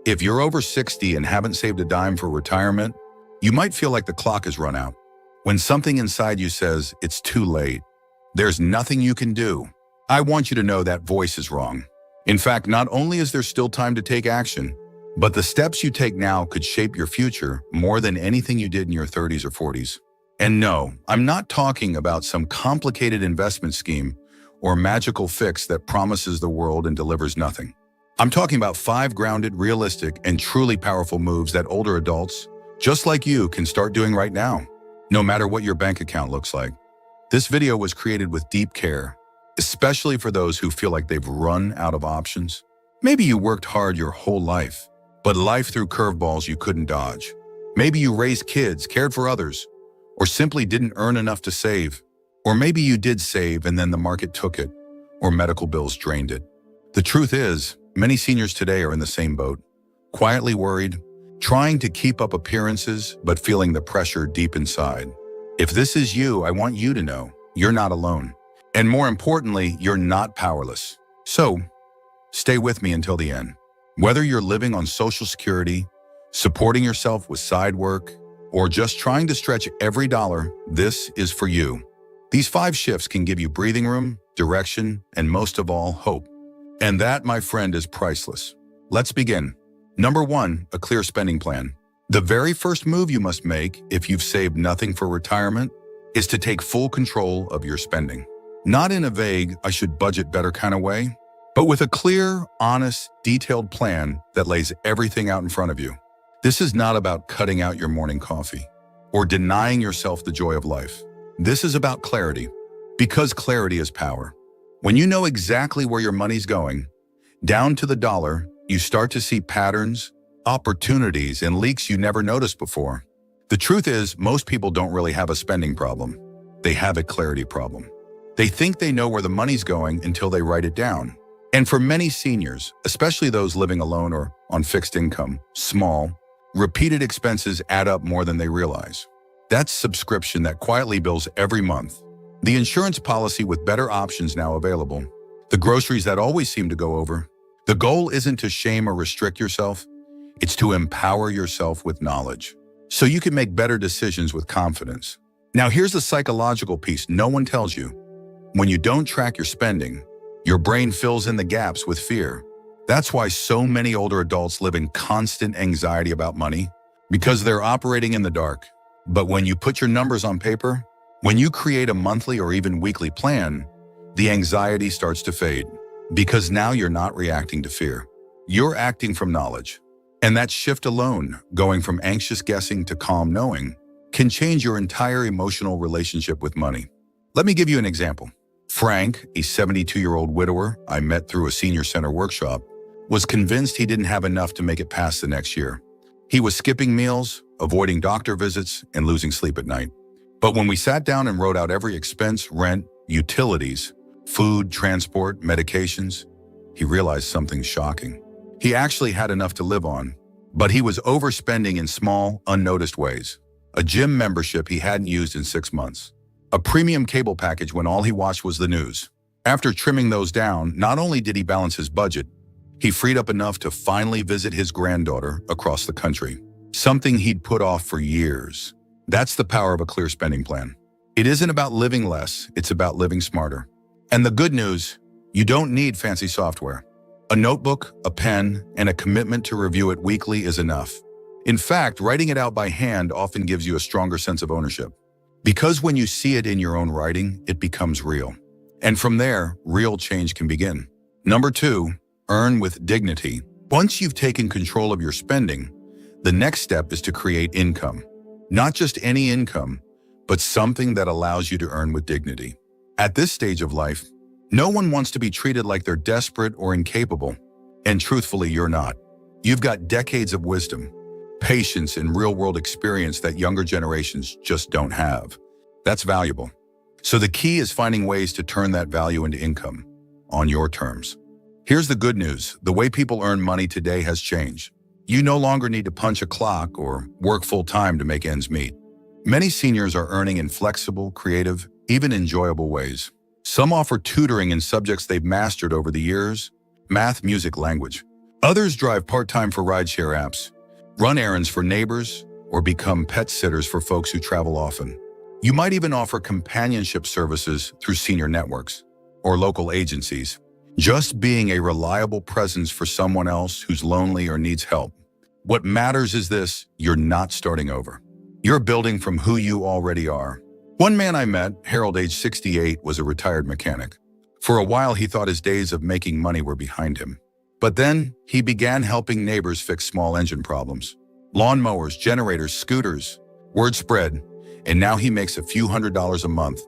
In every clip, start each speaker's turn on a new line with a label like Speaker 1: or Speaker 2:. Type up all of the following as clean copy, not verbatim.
Speaker 1: If you're over 60 and haven't saved a dime for retirement, you might feel like the clock has run out. When something inside you says it's too late, there's nothing you can do. I want you to know that voice is wrong. In fact, not only is there still time to take action, but the steps you take now could shape your future more than anything you did in your 30s or 40s. And no, I'm not talking about some complicated investment scheme or magical fix that promises the world and delivers nothing. I'm talking about 5 grounded, realistic, and truly powerful moves that older adults, just like you, can start doing right now, no matter what your bank account looks like. This video was created with deep care, especially for those who feel like they've run out of options. Maybe you worked hard your whole life, but life threw curveballs you couldn't dodge. Maybe you raised kids, cared for others, or simply didn't earn enough to save. Or maybe you did save and then the market took it, or medical bills drained it. The truth is, many seniors today are in the same boat, quietly worried, trying to keep up appearances, but feeling the pressure deep inside. If this is you, I want you to know you're not alone. And more importantly, you're not powerless. So, stay with me until the end. Whether you're living on Social Security, supporting yourself with side work, or just trying to stretch every dollar, this is for you. These 5 shifts can give you breathing room, direction, and most of all, hope. And that, my friend, is priceless. Let's begin. Number 1, a clear spending plan. The very first move you must make if you've saved nothing for retirement is to take full control of your spending. Not in a vague, I should budget better kind of way, but with a clear, honest, detailed plan that lays everything out in front of you. This is not about cutting out your morning coffee or denying yourself the joy of life. This is about clarity, because clarity is power. When you know exactly where your money's going, down to the dollar, you start to see patterns, opportunities, and leaks you never noticed before. The truth is, most people don't really have a spending problem. They have a clarity problem. They think they know where the money's going until they write it down. And for many seniors, especially those living alone or on fixed income, small, repeated expenses add up more than they realize. That's subscription that quietly bills every month. The insurance policy with better options now available. The groceries that always seem to go over. The goal isn't to shame or restrict yourself. It's to empower yourself with knowledge, so you can make better decisions with confidence. Now here's the psychological piece no one tells you. When you don't track your spending, your brain fills in the gaps with fear. That's why so many older adults live in constant anxiety about money, because they're operating in the dark. But when you put your numbers on paper, when you create a monthly or even weekly plan, the anxiety starts to fade, because now you're not reacting to fear. You're acting from knowledge. And that shift alone, going from anxious guessing to calm knowing, can change your entire emotional relationship with money. Let me give you an example. Frank, a 72-year-old widower I met through a senior center workshop, was convinced he didn't have enough to make it past the next year. He was skipping meals, avoiding doctor visits, and losing sleep at night. But when we sat down and wrote out every expense, rent, utilities, food, transport, medications, he realized something shocking. He actually had enough to live on, but he was overspending in small, unnoticed ways. A gym membership he hadn't used in 6 months. A premium cable package when all he watched was the news. After trimming those down, not only did he balance his budget, he freed up enough to finally visit his granddaughter across the country. Something he'd put off for years. That's the power of a clear spending plan. It isn't about living less, it's about living smarter. And the good news, you don't need fancy software. A notebook, a pen, and a commitment to review it weekly is enough. In fact, writing it out by hand often gives you a stronger sense of ownership. Because when you see it in your own writing, it becomes real. And from there, real change can begin. Number 2, earn with dignity. Once you've taken control of your spending, the next step is to create income. Not just any income, but something that allows you to earn with dignity. At this stage of life, no one wants to be treated like they're desperate or incapable. And truthfully, you're not. You've got decades of wisdom, patience, and real-world experience that younger generations just don't have. That's valuable. So the key is finding ways to turn that value into income on your terms. Here's the good news. The way people earn money today has changed. You no longer need to punch a clock or work full-time to make ends meet. Many seniors are earning in flexible, creative, even enjoyable ways. Some offer tutoring in subjects they've mastered over the years, math, music, language. Others drive part-time for rideshare apps, run errands for neighbors, or become pet sitters for folks who travel often. You might even offer companionship services through senior networks or local agencies, just being a reliable presence for someone else who's lonely or needs help. What matters is this: you're not starting over. You're building from who you already are. One man I met, Harold, age 68, was a retired mechanic. For a while, he thought his days of making money were behind him. But then he began helping neighbors fix small engine problems. Lawnmowers, generators, scooters. Word spread, and now he makes a few $100s a month,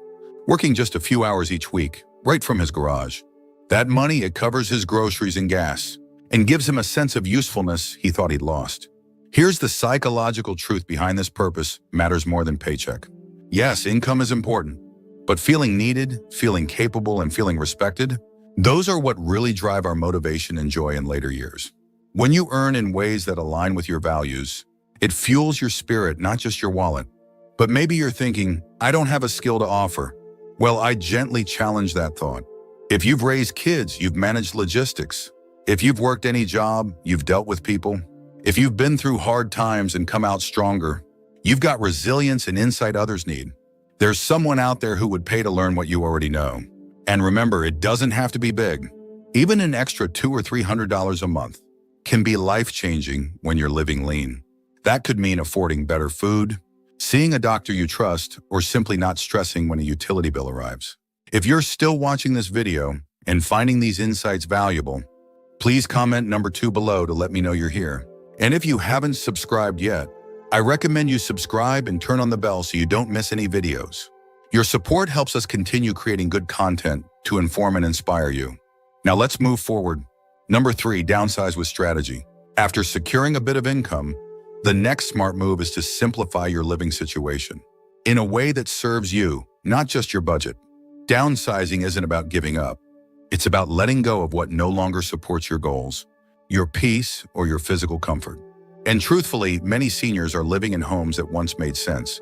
Speaker 1: working just a few hours each week, right from his garage. That money, it covers his groceries and gas, and gives him a sense of usefulness he thought he'd lost. Here's the psychological truth behind this: purpose matters more than paycheck. Yes, income is important, but feeling needed, feeling capable, and feeling respected, those are what really drive our motivation and joy in later years. When you earn in ways that align with your values, it fuels your spirit, not just your wallet. But maybe you're thinking, I don't have a skill to offer. Well, I gently challenge that thought. If you've raised kids, you've managed logistics. If you've worked any job, you've dealt with people. If you've been through hard times and come out stronger, you've got resilience and insight others need. There's someone out there who would pay to learn what you already know. And remember, it doesn't have to be big. Even an extra $200 or $300 a month can be life-changing when you're living lean. That could mean affording better food, seeing a doctor you trust, or simply not stressing when a utility bill arrives. If you're still watching this video and finding these insights valuable, please comment number 2 below to let me know you're here. And if you haven't subscribed yet, I recommend you subscribe and turn on the bell so you don't miss any videos. Your support helps us continue creating good content to inform and inspire you. Now let's move forward. Number 3, downsize with strategy. After securing a bit of income, the next smart move is to simplify your living situation in a way that serves you, not just your budget. Downsizing isn't about giving up. It's about letting go of what no longer supports your goals, your peace, or your physical comfort. And truthfully, many seniors are living in homes that once made sense,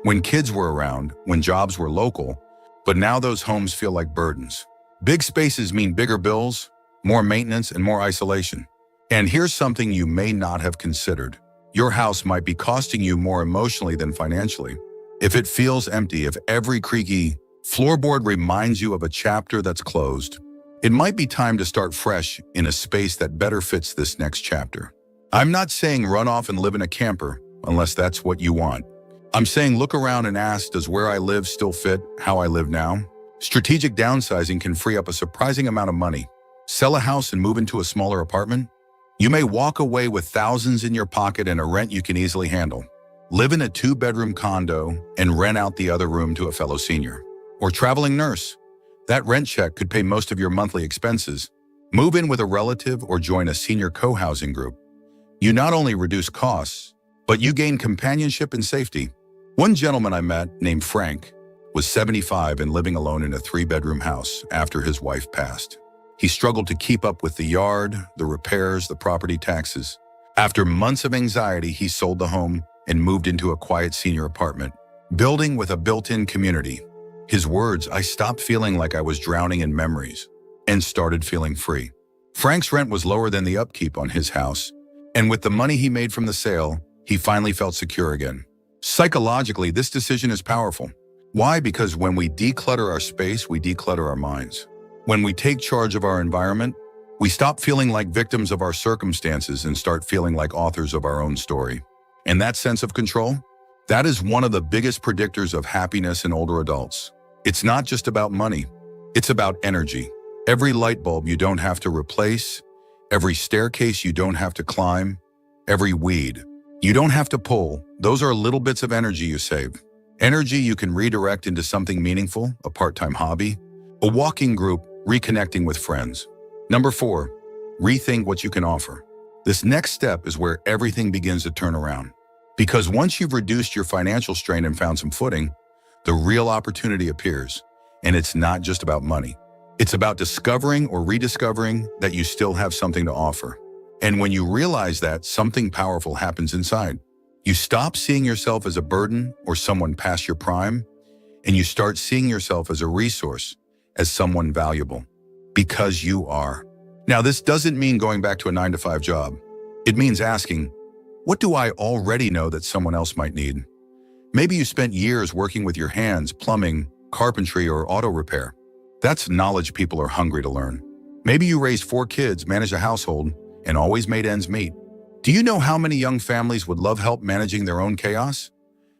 Speaker 1: when kids were around, when jobs were local, but now those homes feel like burdens. Big spaces mean bigger bills, more maintenance, and more isolation. And here's something you may not have considered. Your house might be costing you more emotionally than financially. If it feels empty, if every creaky floorboard reminds you of a chapter that's closed, it might be time to start fresh in a space that better fits this next chapter. I'm not saying run off and live in a camper, unless that's what you want. I'm saying look around and ask, does where I live still fit how I live now? Strategic downsizing can free up a surprising amount of money. Sell a house and move into a smaller apartment? You may walk away with thousands in your pocket and a rent you can easily handle. Live in a 2-bedroom condo and rent out the other room to a fellow senior. Or traveling nurse. That rent check could pay most of your monthly expenses. Move in with a relative or join a senior co-housing group. You not only reduce costs, but you gain companionship and safety. One gentleman I met, named Frank, was 75 and living alone in a 3-bedroom house after his wife passed. He struggled to keep up with the yard, the repairs, the property taxes. After months of anxiety, he sold the home and moved into a quiet senior apartment, building with a built-in community. His words, I stopped feeling like I was drowning in memories and started feeling free. Frank's rent was lower than the upkeep on his house, and with the money he made from the sale, he finally felt secure again. Psychologically, this decision is powerful. Why? Because when we declutter our space, we declutter our minds. When we take charge of our environment, we stop feeling like victims of our circumstances and start feeling like authors of our own story. And that sense of control, that is one of the biggest predictors of happiness in older adults. It's not just about money, it's about energy. Every light bulb you don't have to replace, every staircase you don't have to climb, every weed you don't have to pull, those are little bits of energy you save. Energy you can redirect into something meaningful, a part-time hobby, a walking group, reconnecting with friends. Number 4, rethink what you can offer. This next step is where everything begins to turn around. Because once you've reduced your financial strain and found some footing, the real opportunity appears. And it's not just about money. It's about discovering or rediscovering that you still have something to offer. And when you realize that, something powerful happens inside. You stop seeing yourself as a burden or someone past your prime, and you start seeing yourself as a resource, as someone valuable. Because you are. Now, this doesn't mean going back to a 9-to-5 job. It means asking, what do I already know that someone else might need? Maybe you spent years working with your hands, plumbing, carpentry, or auto repair. That's knowledge people are hungry to learn. Maybe you raised 4 kids, managed a household, and always made ends meet. Do you know how many young families would love help managing their own chaos?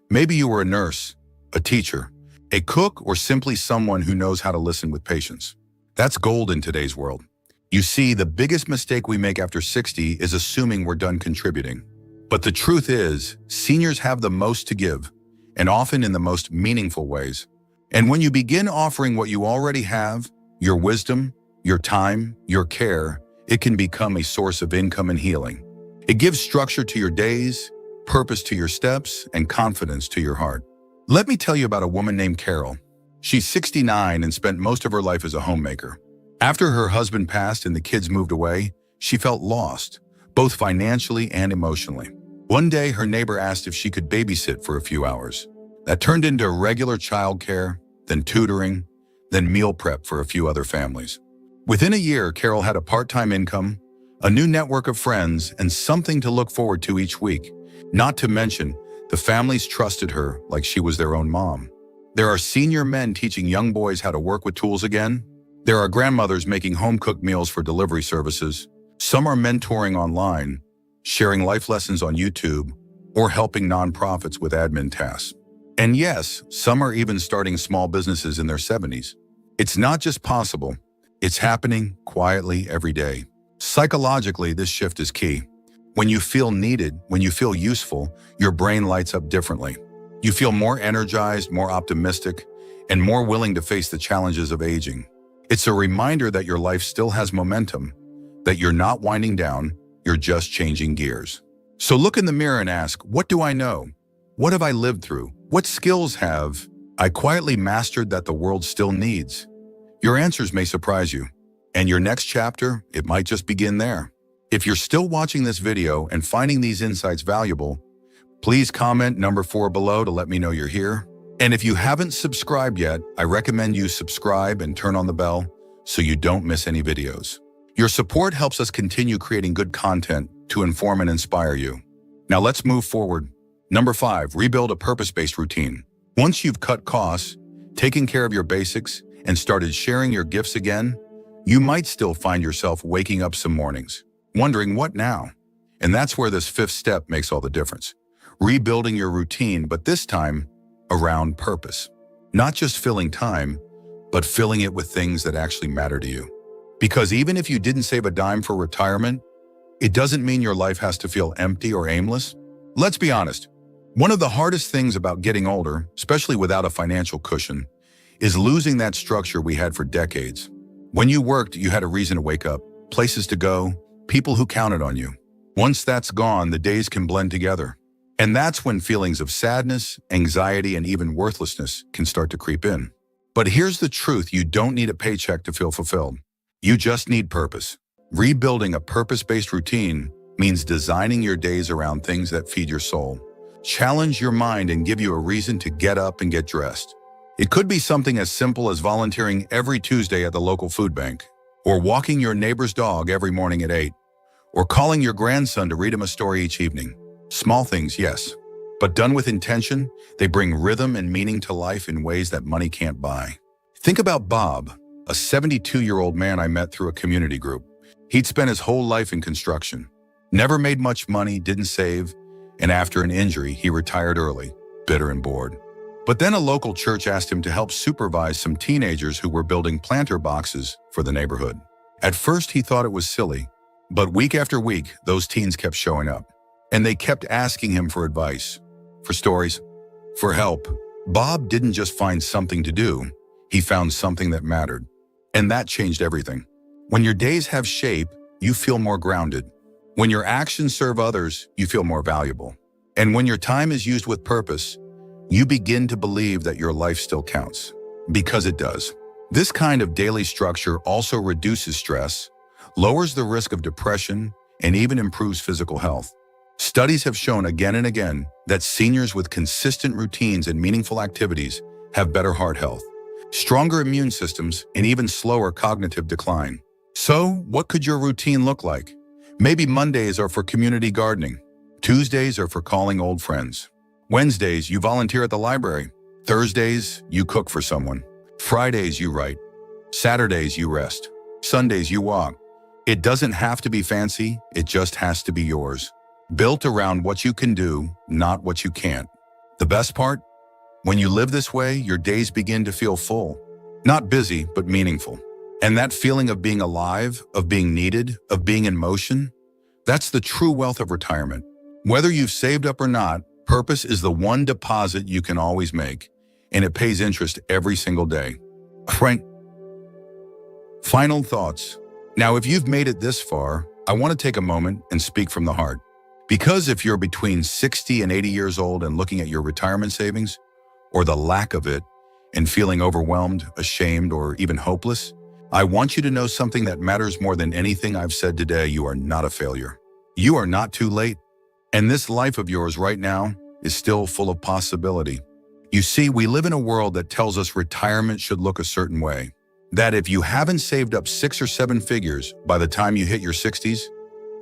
Speaker 1: Maybe you were a nurse, a teacher, a cook, or simply someone who knows how to listen with patience. That's gold in today's world. You see, the biggest mistake we make after 60 is assuming we're done contributing. But the truth is, seniors have the most to give, and often in the most meaningful ways. And when you begin offering what you already have, your wisdom, your time, your care, it can become a source of income and healing. It gives structure to your days, purpose to your steps, and confidence to your heart. Let me tell you about a woman named Carol. She's 69 and spent most of her life as a homemaker. After her husband passed and the kids moved away, she felt lost, both financially and emotionally. One day, her neighbor asked if she could babysit for a few hours. That turned into regular childcare, then tutoring, then meal prep for a few other families. Within a year, Carol had a part-time income, a new network of friends, and something to look forward to each week. Not to mention, the families trusted her like she was their own mom. There are senior men teaching young boys how to work with tools again. There are grandmothers making home-cooked meals for delivery services. Some are mentoring online, sharing life lessons on YouTube, or helping nonprofits with admin tasks. And yes, some are even starting small businesses in their 70s. It's not just possible, it's happening quietly every day. Psychologically, this shift is key. When you feel needed, when you feel useful, your brain lights up differently. You feel more energized, more optimistic, and more willing to face the challenges of aging. It's a reminder that your life still has momentum, that you're not winding down, you're just changing gears. So look in the mirror and ask, what do I know? What have I lived through? What skills have I quietly mastered that the world still needs? Your answers may surprise you, and your next chapter, it might just begin there. If you're still watching this video and finding these insights valuable, please comment number 4 below to let me know you're here. And if you haven't subscribed yet, I recommend you subscribe and turn on the bell so you don't miss any videos. Your support helps us continue creating good content to inform and inspire you. Now let's move forward. Number 5, rebuild a purpose-based routine. Once you've cut costs, taken care of your basics, and started sharing your gifts again, you might still find yourself waking up some mornings, wondering what now? And that's where this 5th step makes all the difference. Rebuilding your routine, but this time around purpose. Not just filling time, but filling it with things that actually matter to you. Because even if you didn't save a dime for retirement, it doesn't mean your life has to feel empty or aimless. Let's be honest. One of the hardest things about getting older, especially without a financial cushion, is losing that structure we had for decades. When you worked, you had a reason to wake up, places to go, people who counted on you. Once that's gone, the days can blend together. And that's when feelings of sadness, anxiety, and even worthlessness can start to creep in. But here's the truth, you don't need a paycheck to feel fulfilled. You just need purpose. Rebuilding a purpose-based routine means designing your days around things that feed your soul, challenge your mind, and give you a reason to get up and get dressed. It could be something as simple as volunteering every Tuesday at the local food bank, or walking your neighbor's dog every morning at 8, or calling your grandson to read him a story each evening. Small things, yes, but done with intention, they bring rhythm and meaning to life in ways that money can't buy. Think about Bob, a 72-year-old man I met through a community group. He'd spent his whole life in construction, never made much money, didn't save, and after an injury, he retired early, bitter and bored. But then a local church asked him to help supervise some teenagers who were building planter boxes for the neighborhood. At first, he thought it was silly, but week after week, those teens kept showing up. And they kept asking him for advice, for stories, for help. Bob didn't just find something to do, he found something that mattered. And that changed everything. When your days have shape, you feel more grounded. When your actions serve others, you feel more valuable. And when your time is used with purpose, you begin to believe that your life still counts. Because it does. This kind of daily structure also reduces stress, lowers the risk of depression, and even improves physical health. Studies have shown again and again that seniors with consistent routines and meaningful activities have better heart health, stronger immune systems, and even slower cognitive decline. So, what could your routine look like? Maybe Mondays are for community gardening. Tuesdays are for calling old friends. Wednesdays, you volunteer at the library. Thursdays, you cook for someone. Fridays, you write. Saturdays, you rest. Sundays, you walk. It doesn't have to be fancy, it just has to be yours. Built around what you can do, not what you can't. The best part? When you live this way, your days begin to feel full. Not busy, but meaningful. And that feeling of being alive, of being needed, of being in motion, that's the true wealth of retirement. Whether you've saved up or not, purpose is the one deposit you can always make, and it pays interest every single day. Frank, final thoughts. Now, if you've made it this far, I want to take a moment and speak from the heart. Because if you're between 60 and 80 years old and looking at your retirement savings, or the lack of it, and feeling overwhelmed, ashamed, or even hopeless, I want you to know something that matters more than anything I've said today. You are not a failure. You are not too late. And this life of yours right now is still full of possibility. You see, we live in a world that tells us retirement should look a certain way. That if you haven't saved up 6 or 7 figures by the time you hit your 60s,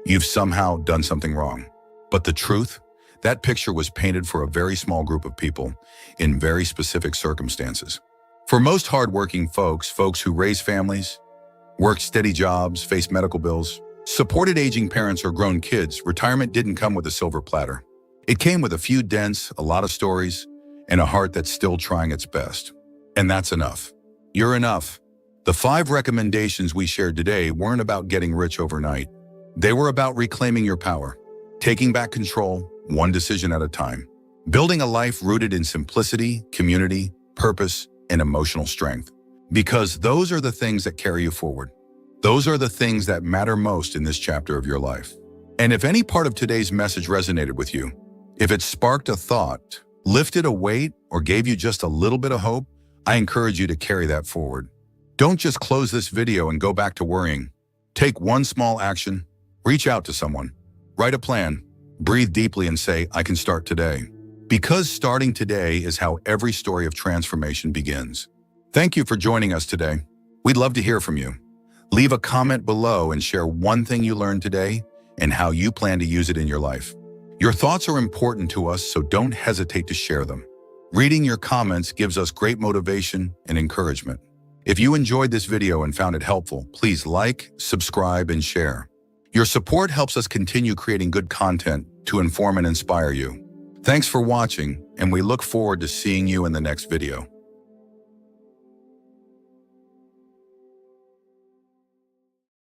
Speaker 1: you've somehow done something wrong. But the truth, that picture was painted for a very small group of people in very specific circumstances. For most hardworking folks who raise families, work steady jobs, face medical bills, supported aging parents or grown kids, retirement didn't come with a silver platter. It came with a few dents, a lot of stories, and a heart that's still trying its best. And that's enough. You're enough. The 5 recommendations we shared today weren't about getting rich overnight. They were about reclaiming your power, taking back control, one decision at a time, building a life rooted in simplicity, community, purpose, and emotional strength. Because those are the things that carry you forward. Those are the things that matter most in this chapter of your life. And if any part of today's message resonated with you, if it sparked a thought, lifted a weight, or gave you just a little bit of hope, I encourage you to carry that forward. Don't just close this video and go back to worrying. Take one small action, reach out to someone, write a plan, breathe deeply and say, I can start today. Because starting today is how every story of transformation begins. Thank you for joining us today. We'd love to hear from you. Leave a comment below and share one thing you learned today and how you plan to use it in your life. Your thoughts are important to us, so don't hesitate to share them. Reading your comments gives us great motivation and encouragement. If you enjoyed this video and found it helpful, please like, subscribe, and share. Your support helps us continue creating good content to inform and inspire you. Thanks for watching, and we look forward to seeing you in the next video.